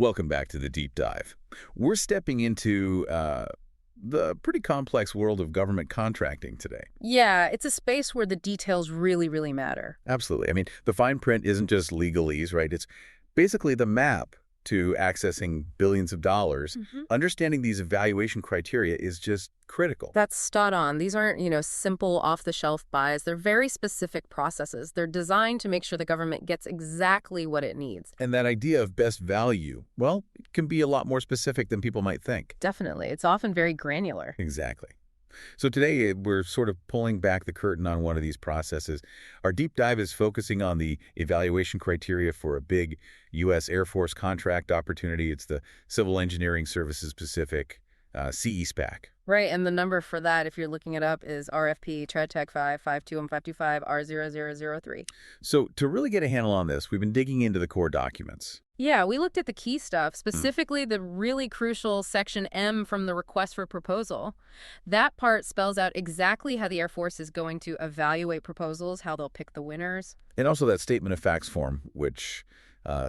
Welcome back to the deep dive. We're stepping into the pretty complex world of government contracting today. Yeah, it's a space where the details really, really matter. Absolutely. I mean, the fine print isn't just legalese, right? It's basically the map to accessing billions of dollars. Understanding these evaluation criteria is just critical. That's spot on. These aren't, simple off-the-shelf buys. They're very specific processes. They're designed to make sure the government gets exactly what it needs. And that idea of best value, well, it can be a lot more specific than people might think. Definitely. It's often very granular. Exactly. So today, we're sort of pulling back the curtain on one of these processes. Our deep dive is focusing on the evaluation criteria for a big U.S. Air Force contract opportunity. It's the Civil Engineering Services Pacific, CESPAC. Right, and the number for that, if you're looking it up, is RFP TRADTech 5521525 R0003. So to really get a handle on this, we've been digging into the core documents. Yeah, we looked at the key stuff, specifically the really crucial Section M from the request for proposal. That part spells out exactly how the Air Force is going to evaluate proposals, how they'll pick the winners. And also that statement of facts form, which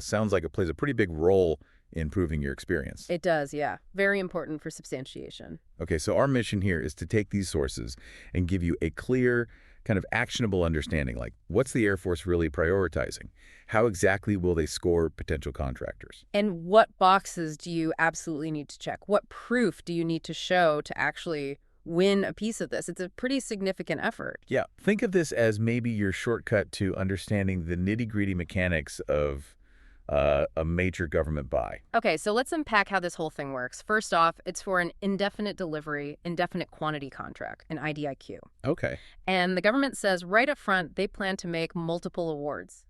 sounds like it plays a pretty big role in proving your experience. It does, yeah. Very important for substantiation. Okay, so our mission here is to take these sources and give you a clear, kind of actionable understanding, like what's the Air Force really prioritizing? How exactly will they score potential contractors? And what boxes do you absolutely need to check? What proof do you need to show to actually win a piece of this? It's a pretty significant effort. Yeah, think of this as maybe your shortcut to understanding the nitty-gritty mechanics of a major government buy. Okay, so let's unpack how this whole thing works. First off, it's for an indefinite delivery, indefinite quantity contract, an IDIQ. Okay. And the government says right up front they plan to make multiple awards.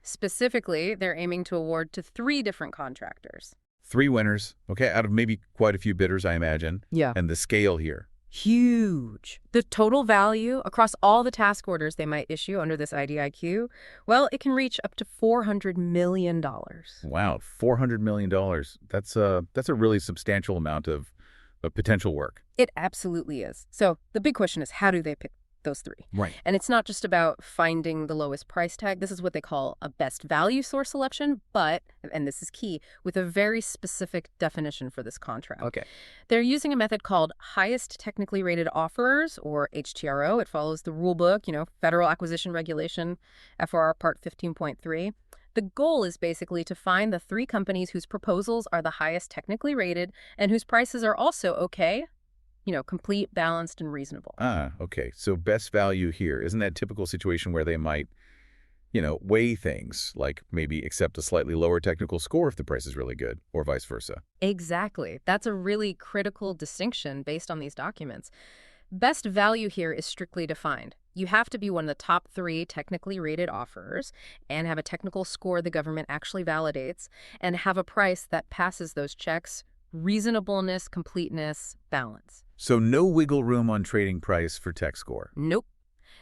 Specifically, they're aiming to award to 3 different contractors. 3 winners, okay, out of maybe quite a few bidders, I imagine. Yeah. And the scale here. Huge. The total value across all the task orders they might issue under this IDIQ, well, it can reach up to $400 million. Wow, $400 million. That's a really substantial amount of potential work. It absolutely is. So the big question is, how do they pick those 3? Right. And it's not just about finding the lowest price tag. This is what they call a best value source selection, but, and this is key, with a very specific definition for this contract. Okay. They're using a method called highest technically rated offerers, or HTRO. It follows the rule book, Federal Acquisition Regulation, FRR Part 15.3. The goal is basically to find the 3 companies whose proposals are the highest technically rated and whose prices are also okay, complete, balanced, and reasonable. Okay. So best value here. Isn't that a typical situation where they might, weigh things, like maybe accept a slightly lower technical score if the price is really good, or vice versa? Exactly. That's a really critical distinction based on these documents. Best value here is strictly defined. You have to be one of the top 3 technically rated offerers and have a technical score the government actually validates and have a price that passes those checks: reasonableness, completeness, balance. So no wiggle room on trading price for tech score? Nope.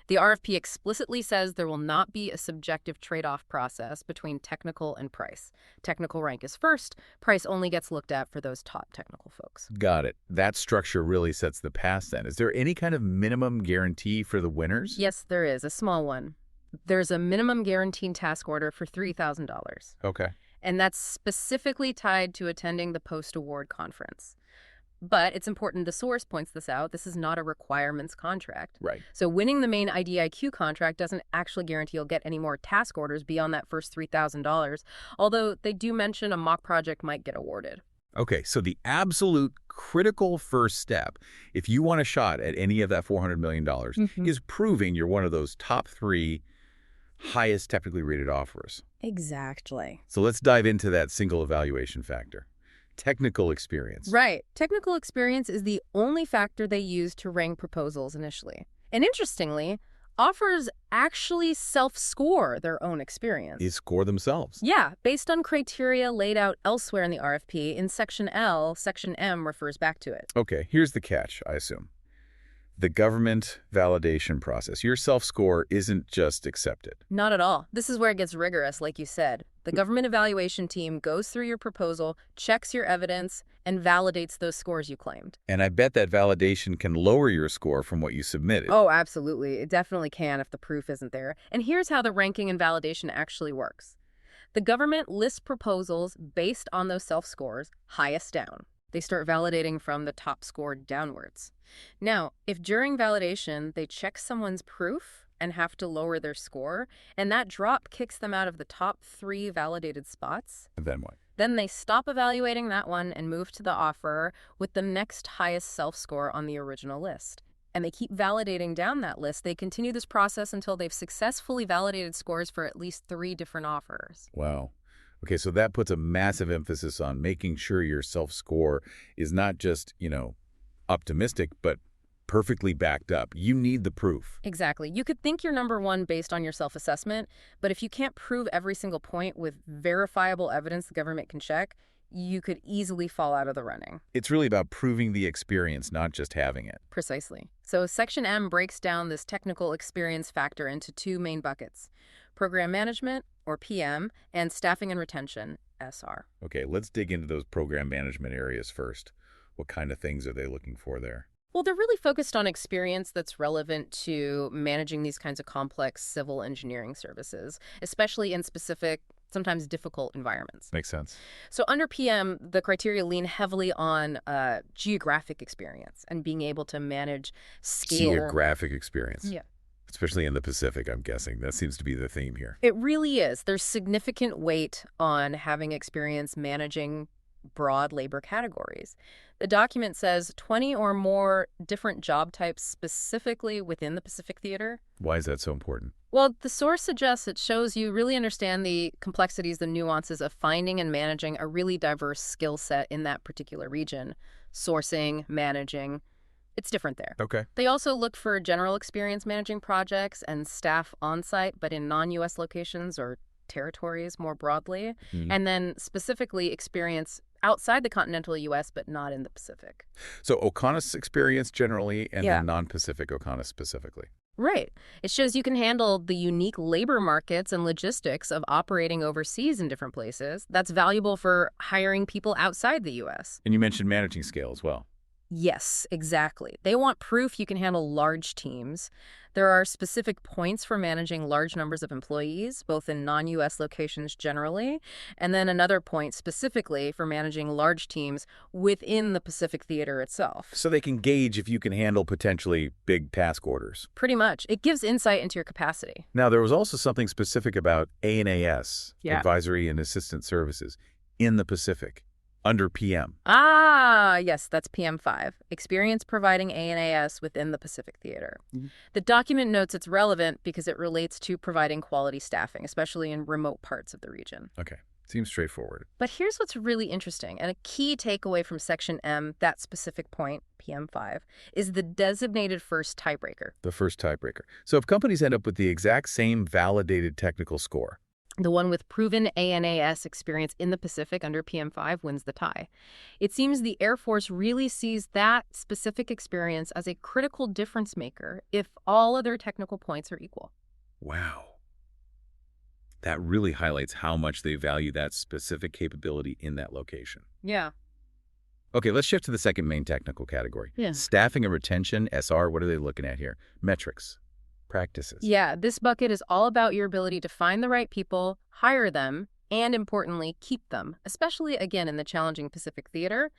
The RFP explicitly says there will not be a subjective trade-off process between technical and price. Technical rank is first. Price only gets looked at for those top technical folks. Got it. That structure really sets the path then. Is there any kind of minimum guarantee for the winners? Yes, there is. A small one. There's a minimum guaranteed task order for $3,000. Okay. And that's specifically tied to attending the post-award conference. But it's important, the source points this out, this is not a requirements contract. Right. So winning the main IDIQ contract doesn't actually guarantee you'll get any more task orders beyond that first $3,000, although they do mention a mock project might get awarded. Okay, so the absolute critical first step, if you want a shot at any of that $400 million, is proving you're one of those top 3 highest technically rated offerers. Exactly. So let's dive into that single evaluation factor. Technical experience. Right. Technical experience is the only factor they use to rank proposals initially. And interestingly, offers actually self-score their own experience. They score themselves. Yeah, based on criteria laid out elsewhere in the RFP. In Section L, Section M refers back to it. Okay, here's the catch, I assume. The government validation process. Your self-score isn't just accepted. Not at all. This is where it gets rigorous, like you said. The government evaluation team goes through your proposal, checks your evidence, and validates those scores you claimed. And I bet that validation can lower your score from what you submitted. Oh, absolutely. It definitely can if the proof isn't there. And here's how the ranking and validation actually works. The government lists proposals based on those self-scores, highest down. They start validating from the top score downwards. Now, if during validation they check someone's proof and have to lower their score, and that drop kicks them out of the top 3 validated spots, And then what? then they stop evaluating that one and move to the offerer with the next highest self-score on the original list. And they keep validating down that list. They continue this process until they've successfully validated scores for at least 3 different offers. Wow. Okay, so that puts a massive emphasis on making sure your self-score is not just, optimistic, but perfectly backed up. You need the proof. Exactly. You could think you're number 1 based on your self-assessment, but if you can't prove every single point with verifiable evidence the government can check, you could easily fall out of the running. It's really about proving the experience, not just having it. Precisely. So Section M breaks down this technical experience factor into 2 main buckets: program management, or PM, and staffing and retention, SR. Okay, let's dig into those program management areas first. What kind of things are they looking for there? Well, they're really focused on experience that's relevant to managing these kinds of complex civil engineering services, especially in specific, sometimes difficult environments. Makes sense. So under PM, the criteria lean heavily on geographic experience and being able to manage scale. Geographic experience. Yeah. Especially in the Pacific, I'm guessing. That seems to be the theme here. It really is. There's significant weight on having experience managing broad labor categories. The document says 20 or more different job types specifically within the Pacific Theater. Why is that so important? Well, the source suggests it shows you really understand the complexities, the nuances of finding and managing a really diverse skill set in that particular region. Sourcing, managing, it's different there. Okay. They also look for general experience managing projects and staff on-site, but in non-U.S. locations or territories more broadly, and then specifically experience outside the continental U.S., but not in the Pacific. So OCONUS experience generally, and Yeah. then non-Pacific OCONUS specifically. Right. It shows you can handle the unique labor markets and logistics of operating overseas in different places. That's valuable for hiring people outside the U.S. And you mentioned managing scale as well. Yes, exactly. They want proof you can handle large teams. There are specific points for managing large numbers of employees, both in non-U.S. locations generally, and then another point specifically for managing large teams within the Pacific Theater itself. So they can gauge if you can handle potentially big task orders. Pretty much. It gives insight into your capacity. Now, there was also something specific about ANAS, Yeah. Advisory and Assistance Services, in the Pacific, under PM. Yes, that's PM5, experience providing ANAS within the Pacific Theater. Mhm. The document notes it's relevant because it relates to providing quality staffing, especially in remote parts of the region. Okay, seems straightforward. But here's what's really interesting, and a key takeaway from Section M, that specific point, PM5, is the designated first tiebreaker. The first tiebreaker. So if companies end up with the exact same validated technical score, The one with proven ANAS experience in the Pacific under PM5 wins the tie. It seems the Air Force really sees that specific experience as a critical difference maker if all other technical points are equal. wow. That really highlights how much they value that specific capability in that location. Yeah. Okay, let's shift to the second main technical category. Yeah. Staffing and retention, SR, what are they looking at here? Metrics, practices. Yeah, this bucket is all about your ability to find the right people, hire them, and importantly, keep them, especially, again, in the challenging Pacific Theater.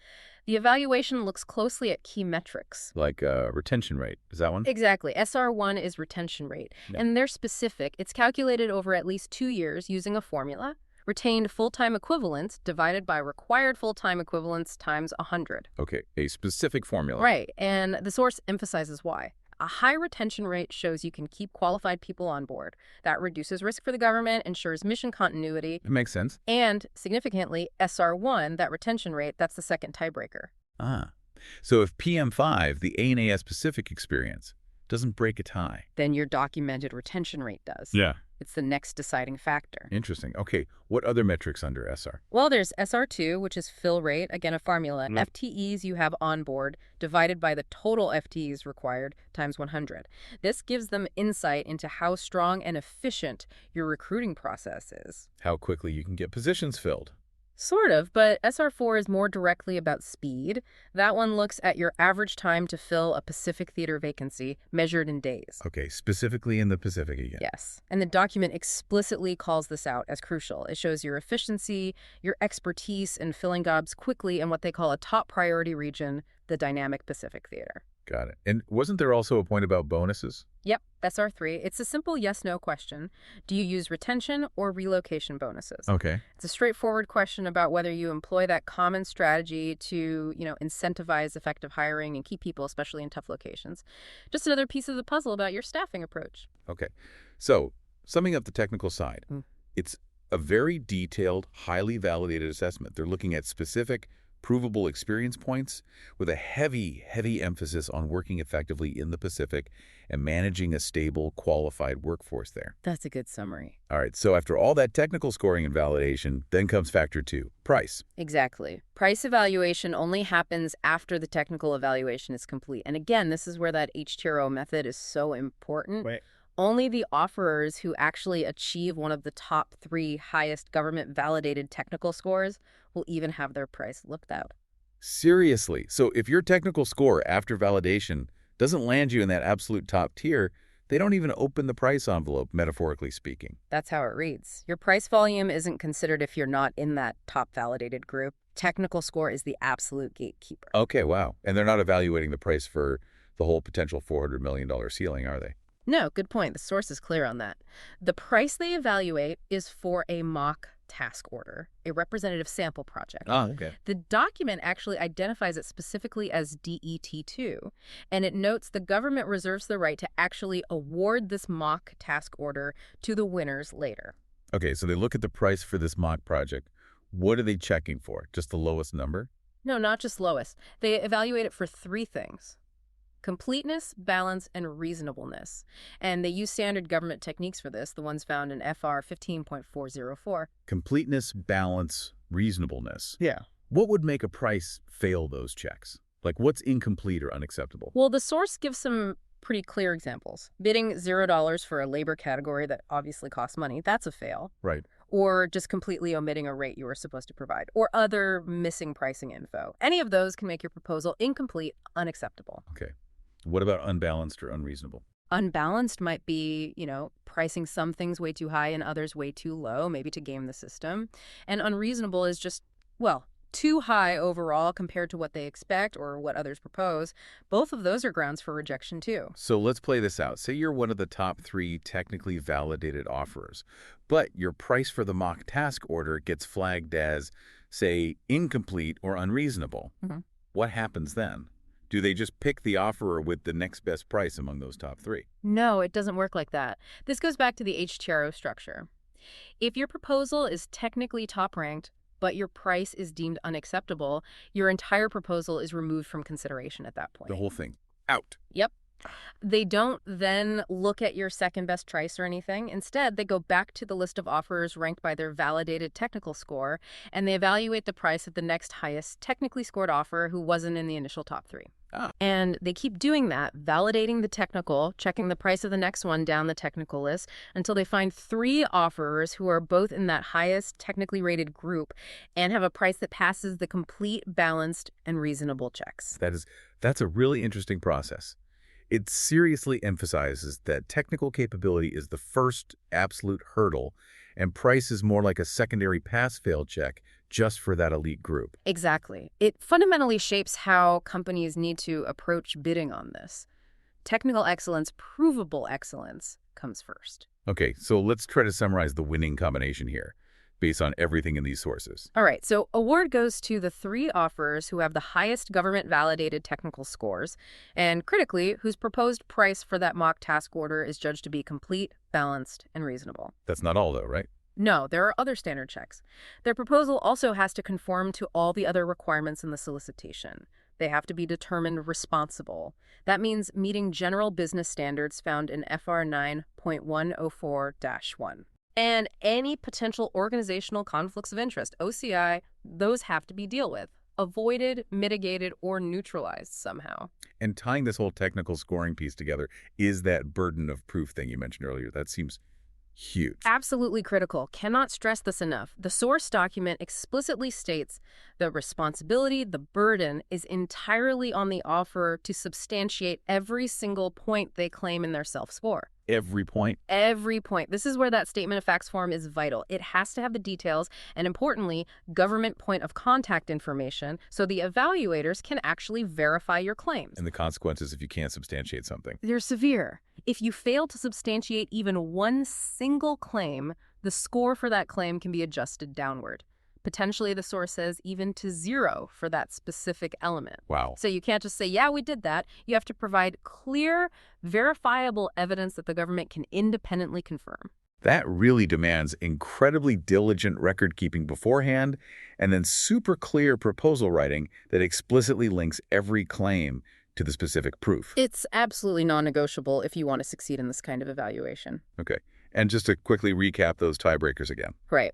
The evaluation looks closely at key metrics. Like retention rate. Is that one? Exactly. SR1 is retention rate, Yeah. and they're specific. It's calculated over at least 2 years using a formula. Retained full-time equivalents divided by required full-time equivalents times 100. Okay, a specific formula. Right, and the source emphasizes why. A high retention rate shows you can keep qualified people on board. That reduces risk for the government, ensures mission continuity, It makes sense. and significantly, SR1, that retention rate, that's the second tiebreaker. So if PM5, the ANAS Pacific experience, doesn't break a tie. Then your documented retention rate does. Yeah. It's the next deciding factor. Interesting. Okay, what other metrics under SR? Well, there's SR2, which is fill rate, again, a formula. Mhm. FTEs you have on board divided by the total FTEs required times 100. This gives them insight into how strong and efficient your recruiting process is. How quickly you can get positions filled. Sort of, but SR4 is more directly about speed. That one looks at your average time to fill a Pacific Theater vacancy, measured in days. Okay, specifically in the Pacific again. Yes. And the document explicitly calls this out as crucial. It shows your efficiency, your expertise in filling jobs quickly in what they call a top priority region, the dynamic Pacific Theater. Got it. And wasn't there also a point about bonuses? Yep, SR3. It's a simple yes-no question. Do you use retention or relocation bonuses? Okay. It's a straightforward question about whether you employ that common strategy to, incentivize effective hiring and keep people, especially in tough locations. Just another piece of the puzzle about your staffing approach. Okay. So, summing up the technical side, it's a very detailed, highly validated assessment. They're looking at specific, provable experience points with a heavy, heavy emphasis on working effectively in the Pacific and managing a stable, qualified workforce there. That's a good summary. All right, so after all that technical scoring and validation, then comes factor 2, price. Exactly. Price evaluation only happens after the technical evaluation is complete. And again, this is where that HTRO method is so important. Right. Only the offerers who actually achieve one of the top 3 highest government-validated technical scores will even have their price looked at. Seriously. So if your technical score after validation doesn't land you in that absolute top tier, they don't even open the price envelope, metaphorically speaking. That's how it reads. Your price volume isn't considered if you're not in that top validated group. Technical score is the absolute gatekeeper. Okay, wow. And they're not evaluating the price for the whole potential $400 million ceiling, are they? No, good point. The source is clear on that. The price they evaluate is for a mock task order, a representative sample project. Oh, okay. The document actually identifies it specifically as DET2, and it notes the government reserves the right to actually award this mock task order to the winners later. Okay, so they look at the price for this mock project. What are they checking for? Just the lowest number? No, not just lowest. They evaluate it for 3 things: completeness, balance, and reasonableness. And they use standard government techniques for this, the ones found in FR 15.404. Completeness, balance, reasonableness. Yeah. What would make a price fail those checks? Like what's incomplete or unacceptable? Well, the source gives some pretty clear examples. Bidding $0 for a labor category that obviously costs money, that's a fail. Right. Or just completely omitting a rate you were supposed to provide, or other missing pricing info. Any of those can make your proposal incomplete, unacceptable. Okay. What about unbalanced or unreasonable? Unbalanced might be, pricing some things way too high and others way too low, maybe to game the system. And unreasonable is just, too high overall compared to what they expect or what others propose. Both of those are grounds for rejection, too. So let's play this out. Say you're one of the top 3 technically validated offerers, but your price for the mock task order gets flagged as, say, incomplete or unreasonable. What happens then? Do they just pick the offerer with the next best price among those top 3? No, it doesn't work like that. This goes back to the HTRO structure. If your proposal is technically top-ranked, but your price is deemed unacceptable, your entire proposal is removed from consideration at that point. The whole thing. Out. Yep. They don't then look at your second best choice or anything. Instead, they go back to the list of offerers ranked by their validated technical score, and they evaluate the price of the next highest technically scored offer who wasn't in the initial top 3. And they keep doing that, validating the technical, checking the price of the next one down the technical list, until they find 3 offerers who are both in that highest technically rated group and have a price that passes the complete, balanced, and reasonable checks. That's a really interesting process. It seriously emphasizes that technical capability is the first absolute hurdle, and price is more like a secondary pass-fail check just for that elite group. Exactly. It fundamentally shapes how companies need to approach bidding on this. Technical excellence, provable excellence, comes first. Okay, so let's try to summarize the winning combination here, based on everything in these sources. All right, so award goes to the 3 offerers who have the highest government-validated technical scores, and critically, whose proposed price for that mock task order is judged to be complete, balanced, and reasonable. That's not all, though, right? No, there are other standard checks. Their proposal also has to conform to all the other requirements in the solicitation. They have to be determined responsible. That means meeting general business standards found in FR 9.104-1. And any potential organizational conflicts of interest, OCI, those have to be dealt with, avoided, mitigated, or neutralized somehow. And tying this whole technical scoring piece together is that burden of proof thing you mentioned earlier. That seems Huge. Absolutely critical. Cannot stress this enough. The source document explicitly states the responsibility, the burden, is entirely on the offerer to substantiate every single point they claim in their self-score. Every point. Every point. This is where that statement of facts form is vital. It has to have the details and, importantly, government point of contact information so the evaluators can actually verify your claims. And the consequences if you can't substantiate something. They're severe. If you fail to substantiate even one single claim, the score for that claim can be adjusted downward. Potentially, the source says even to 0 for that specific element. Wow. So you can't just say, yeah, we did that. You have to provide clear, verifiable evidence that the government can independently confirm. That really demands incredibly diligent record-keeping beforehand and then super clear proposal writing that explicitly links every claim to the specific proof. It's absolutely non-negotiable if you want to succeed in this kind of evaluation. Okay. And just to quickly recap those tiebreakers again. Right.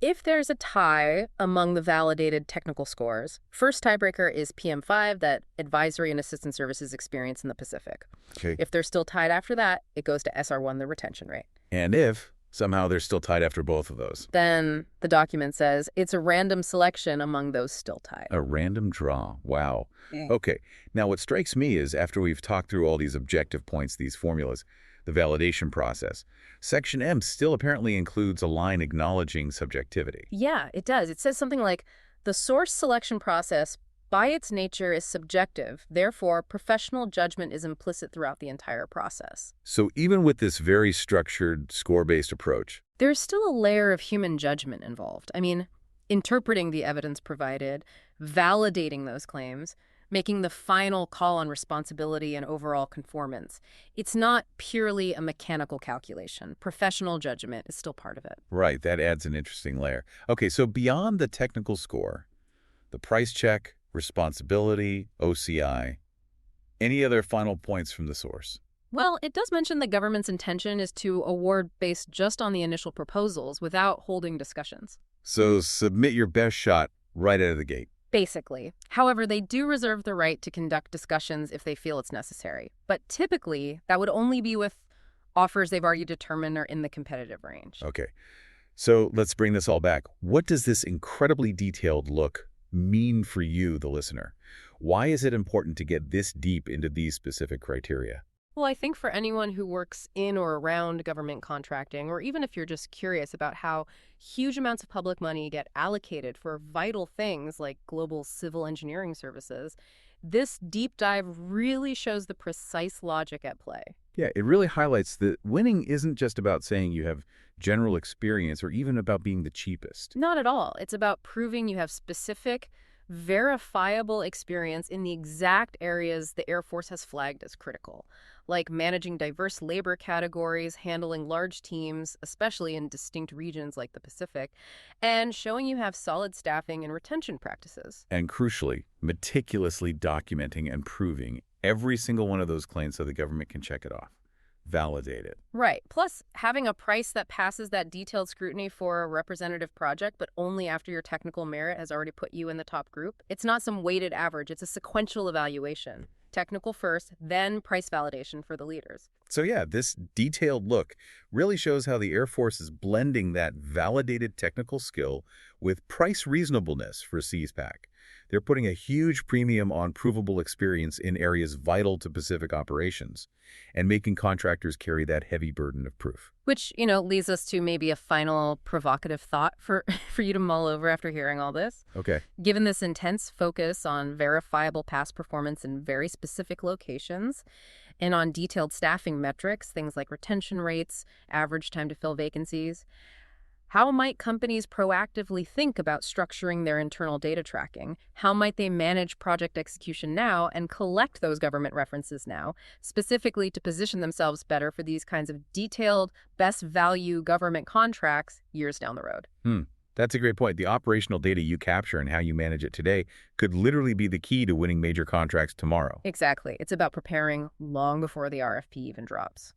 If there's a tie among the validated technical scores, first tiebreaker is PM5, that advisory and assistance services experience in the Pacific. Okay. If they're still tied after that, it goes to SR1, the retention rate. And if somehow they're still tied after both of those. Then the document says it's a random selection among those still tied. A random draw. Wow. Mm. Okay. Now, what strikes me is after we've talked through all these objective points, these formulas, the validation process, Section M still apparently includes a line acknowledging subjectivity. Yeah, it does. It says something like, the source selection process, by its nature, is subjective. Therefore, professional judgment is implicit throughout the entire process. So even with this very structured, score-based approach, There's still a layer of human judgment involved. I mean, interpreting the evidence provided, validating those claims, making the final call on responsibility and overall conformance. It's not purely a mechanical calculation. Professional judgment is still part of it. right, that adds an interesting layer. Okay, so beyond the technical score, the price check, responsibility, OCI, any other final points from the source? Well, it does mention the government's intention is to award based just on the initial proposals without holding discussions. So submit your best shot right out of the gate. Basically. However, they do reserve the right to conduct discussions if they feel it's necessary. But typically, that would only be with offers they've already determined are in the competitive range. Okay, so let's bring this all back. What does this incredibly detailed look mean for you, the listener? Why is it important to get this deep into these specific criteria? Well, I think for anyone who works in or around government contracting, or even if you're just curious about how huge amounts of public money get allocated for vital things like global civil engineering services, this deep dive really shows the precise logic at play. Yeah, it really highlights that winning isn't just about saying you have general experience or even about being the cheapest. Not at all. It's about proving you have specific, verifiable experience in the exact areas the Air Force has flagged as critical, like managing diverse labor categories, handling large teams, especially in distinct regions like the Pacific, and showing you have solid staffing and retention practices. And crucially, meticulously documenting and proving every single one of those claims so the government can check it off, validate it. Right. Plus, having a price that passes that detailed scrutiny for a representative project, but only after your technical merit has already put you in the top group. It's not some weighted average. It's a sequential evaluation. Technical first, then price validation for the leaders. So yeah, this detailed look really shows how the Air Force is blending that validated technical skill with price reasonableness for CESPAC. They're putting a huge premium on provable experience in areas vital to Pacific operations and making contractors carry that heavy burden of proof. Which, leads us to maybe a final provocative thought for you to mull over after hearing all this. Okay. Given this intense focus on verifiable past performance in very specific locations and on detailed staffing metrics, things like retention rates, average time to fill vacancies, how might companies proactively think about structuring their internal data tracking? How might they manage project execution now and collect those government references now, specifically to position themselves better for these kinds of detailed, best value government contracts years down the road? That's a great point. The operational data you capture and how you manage it today could literally be the key to winning major contracts tomorrow. Exactly. It's about preparing long before the RFP even drops.